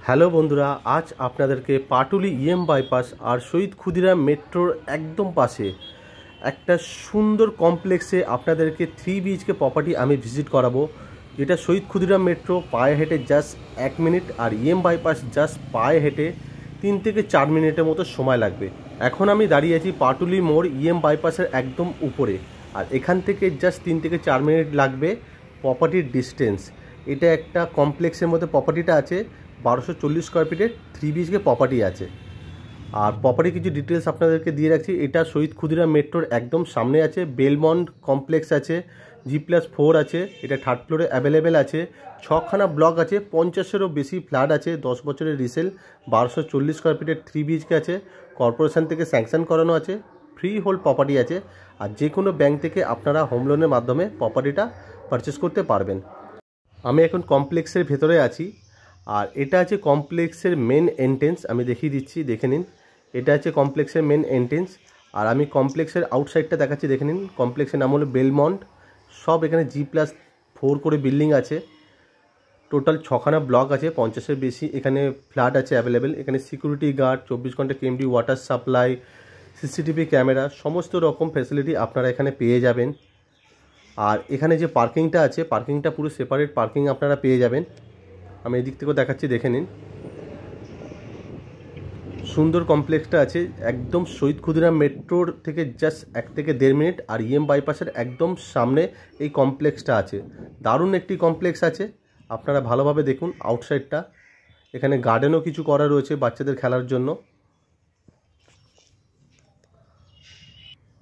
Hello বন্ধুরা, আজ আপনাদেরকে পাটুলি ইএম বাইপাস আর শহীদ ক্ষুদিরাম মেট্রোর একদম পাশে একটা সুন্দর কমপ্লেক্সে আপনাদেরকে 3 BHK প্রপার্টি আমি ভিজিট করাবো, যেটা শহীদ ক্ষুদিরাম মেট্রো পায়ে হেঁটে জাস্ট 1 মিনিট আর ইএম বাইপাস জাস্ট পায়ে হেঁটে 3 থেকে 4 মিনিটের মতো সময় লাগবে। এখন আমি দাঁড়িয়ে আছি পাটুলি মোড় ইএম বাইপাসের একদম উপরে, আর এখান থেকে জাস্ট 3 থেকে 4 মিনিট লাগবে প্রপার্টির ডিস্টেন্স। এটা একটা কমপ্লেক্সের মধ্যে প্রপার্টিটা আছে, 1240 স্কোয়ার ফিটের 3 BHK প্রপার্টি আছে। আর প্রপার্টি কিছু ডিটেলস আপনাদেরকে দিয়ে রাখছি। এটা শহীদ ক্ষুদিরাম মেট্রোর একদম সামনে আছে, বেলমন্ড কমপ্লেক্স আছে, G+4 আছে, এটা 3rd ফ্লোরে অ্যাভেলেবেল আছে, 6খানা ব্লক আছে, 50-এরও বেশি ফ্ল্যাট আছে, 10 বছরের রিসেল, 1240 স্কোয়ার ফিটের 3 BHK আছে, কর্পোরেশন থেকে স্যাংশন করানো আছে, ফ্রি হোল্ড প্রপার্টি আছে। আর যে কোনো ব্যাংক থেকে আপনারা হোম লোনের মাধ্যমে প্রপার্টিটা পারচেস করতে পারবেন। আমি এখন কমপ্লেক্সের ভেতরে আছি, আর এটা আছে কমপ্লেক্সের মেন এন্ট্রেন্স। আমি দেখিয়ে দিচ্ছি, দেখে নিন। এটা আছে কমপ্লেক্সের মেন এন্ট্রেন্স, আর আমি কমপ্লেক্সের আউটসাইডটা দেখাচ্ছি, দেখে নিন। কমপ্লেক্সের নাম হলো বেলমন্ড। সব এখানে G+4 করে বিল্ডিং আছে, টোটাল 6খানা ব্লক আছে, 50-এর বেশি এখানে ফ্ল্যাট আছে অ্যাভেলেবেল। এখানে সিকিউরিটি গার্ড, 24 ঘন্টা KMD water supply, CCTV camera, সমস্ত রকম ফ্যাসিলিটি আপনারা এখানে পেয়ে যাবেন। আর এখানে যে পার্কিংটা আছে, পার্কিংটা পুরো সেপারেট পার্কিং আপনারা পেয়ে যাবেন। আমি এদিক থেকেও দেখাচ্ছি, দেখে নিন। সুন্দর কমপ্লেক্সটা আছে একদম শহীদ ক্ষুদিরাম মেট্রোর থেকে জাস্ট 1 থেকে 1.5 মিনিট, আর ইএম বাইপাসের একদম সামনে এই কমপ্লেক্সটা আছে। দারুণ একটি কমপ্লেক্স আছে, আপনারা ভালোভাবে দেখুন আউটসাইডটা। এখানে গার্ডেনও কিছু করা রয়েছে বাচ্চাদের খেলার জন্য।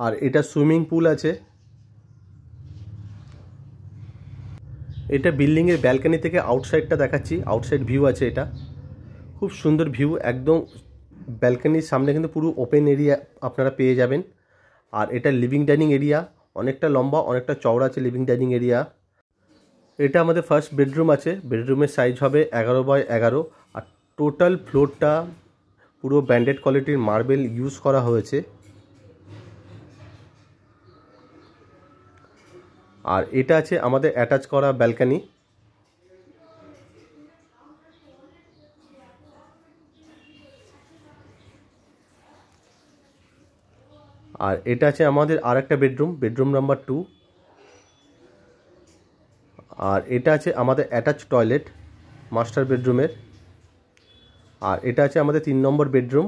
আর এটা সুইমিং পুল আছে। এটা বিল্ডিংয়ের ব্যালকনি থেকে আউটসাইডটা দেখাচ্ছি, আউটসাইড ভিউ আছে। এটা খুব সুন্দর ভিউ, একদম ব্যালকনির সামনে কিন্তু পুরো ওপেন এরিয়া আপনারা পেয়ে যাবেন। আর এটা লিভিং ডাইনিং এরিয়া, অনেকটা লম্বা অনেকটা চওড়া আছে লিভিং ডাইনিং এরিয়া। এটা আমাদের ফার্স্ট বেডরুম আছে, বেডরুমের সাইজ হবে 11x11, আর টোটাল ফ্লোরটা পুরো ব্র্যান্ডেড কোয়ালিটির মার্বেল ইউজ করা হয়েছে। আর এটা আছে আমাদের অ্যাটাচ করা ব্যালকনি। আর এটা আছে আমাদের আরেকটা বেডরুম, বেডরুম নাম্বার 2। আর এটা আছে আমাদের অ্যাটাচ টয়লেট মাস্টার বেডরুমের। আর এটা আছে আমাদের 3 নম্বর বেডরুম।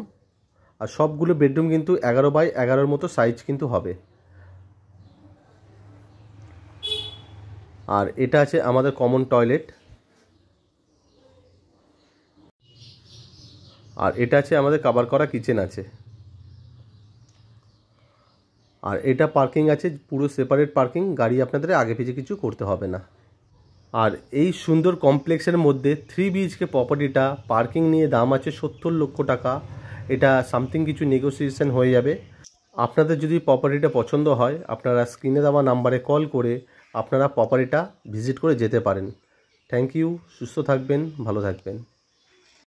আর সবগুলো বেডরুম কিন্তু 11x11 মতো সাইজ কিন্তু হবে। আর এটা আছে আমাদের কমন টয়লেট। আর এটা আছে আমাদের কভার করা কিচেন আছে। আর এটা পার্কিং আছে, পুরো সেপারেট পার্কিং, গাড়ি আপনাদের আগে পিছে কিছু করতে হবে না। আর এই সুন্দর কমপ্লেক্সের মধ্যে 3 BHK প্রপার্টিটা পার্কিং নিয়ে দাম আছে 70 লক্ষ টাকা। এটা সামথিং কিছু নেগোসিয়েশন হয়ে যাবে। আপনাদের যদি প্রপার্টিটা পছন্দ হয়, আপনারা স্ক্রিনে দেওয়া নাম্বারে কল করে আপনারা প্রপার্টিটা ভিজিট করে যেতে পারেন। থ্যাংক ইউ, সুস্থ থাকবেন, ভালো থাকবেন।